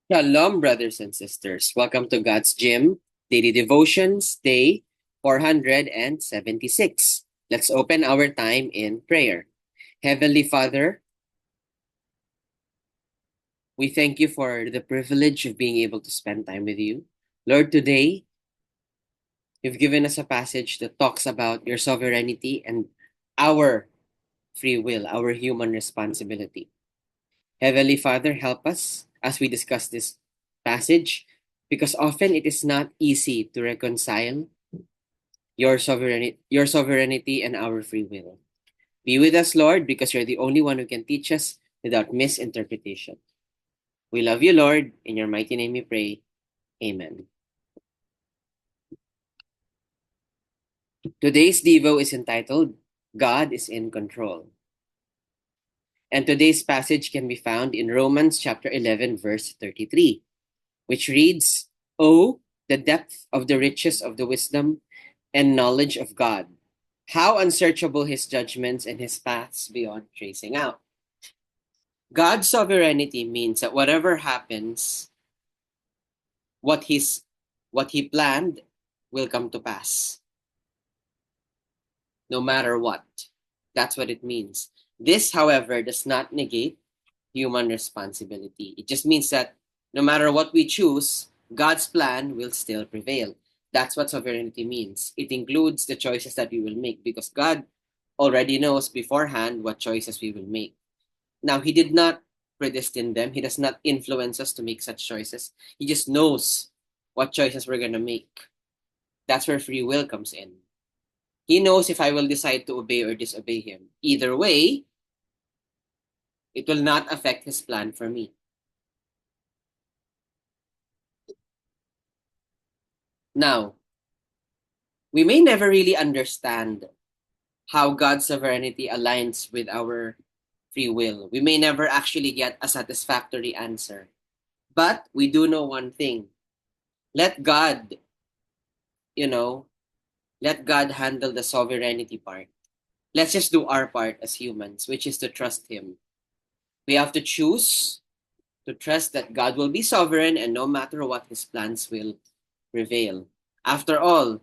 Shalom, brothers and sisters. Welcome to God's Gym Daily Devotions, Day 476. Let's open our time in prayer. Heavenly Father, we thank you for the privilege of being able to spend time with you. Lord, today you've given us a passage that talks about your sovereignty and our free will, our human responsibility. Heavenly Father, help us as we discuss this passage because often it is not easy to reconcile your sovereignty and our free will. Be with us, Lord, because you're the only one who can teach us without misinterpretation. We love you, Lord. In your mighty name we pray. Amen. Today's Devo is entitled God is in Control. And today's passage can be found in Romans chapter 11, verse 33, which reads, Oh, the depth of the riches of the wisdom and knowledge of God! How unsearchable his judgments and his paths beyond tracing out. God's sovereignty means that whatever happens, what he's what he planned will come to pass, no matter what. That's what it means. This, however, does not negate human responsibility. It just means that no matter what we choose, God's plan will still prevail. That's what sovereignty means. It includes the choices that we will make because God already knows beforehand what choices we will make. Now, He did not predestine them. He does not influence us to make such choices. He just knows what choices we're going to make. That's where free will comes in. He knows if I will decide to obey or disobey Him. Either way, it will not affect His plan for me. Now, we may never really understand how God's sovereignty aligns with our free will. We may never actually get a satisfactory answer. But we do know one thing. Let God, you know, let God handle the sovereignty part. Let's just do our part as humans, which is to trust Him. We have to choose to trust that God will be sovereign and no matter what, His plans will prevail. After all,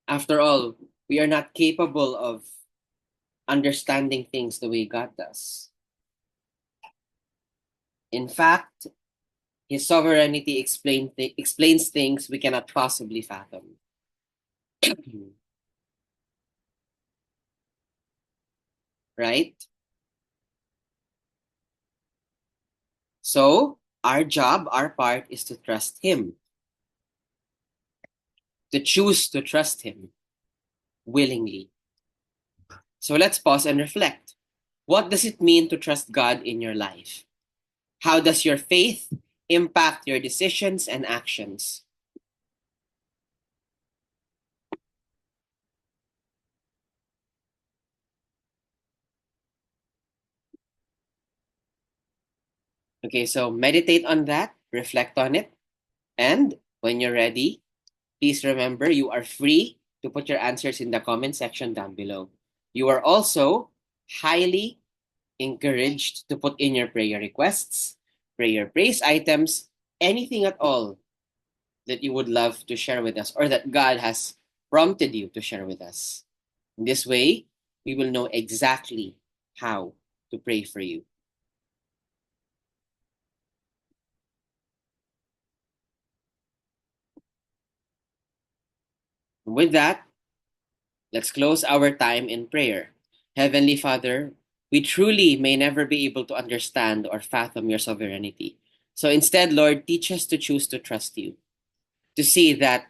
after all, we are not capable of understanding things the way God does. In fact, His sovereignty explains things we cannot possibly fathom. Right? So, our job, our part is to trust Him, to choose to trust Him willingly. So, let's pause and reflect. What does it mean to trust God in your life? How does your faith impact your decisions and actions? Okay, so meditate on that, reflect on it, and when you're ready, please remember you are free to put your answers in the comment section down below. You are also highly encouraged to put in your prayer requests, prayer praise items, anything at all that you would love to share with us or that God has prompted you to share with us. In this way, we will know exactly how to pray for you. And with that, let's close our time in prayer. Heavenly Father, we truly may never be able to understand or fathom your sovereignty. So instead, Lord, teach us to choose to trust you, to see that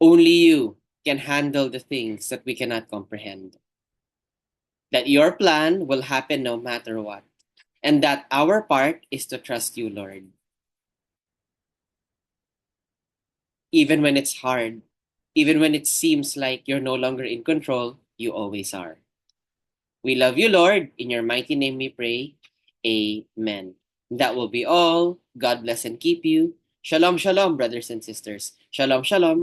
only you can handle the things that we cannot comprehend. That your plan will happen no matter what. And that our part is to trust you, Lord. Even when it's hard, even when it seems like you're no longer in control, you always are. We love you, Lord. In your mighty name we pray. Amen. That will be all. God bless and keep you. Shalom, shalom, brothers and sisters. Shalom, shalom.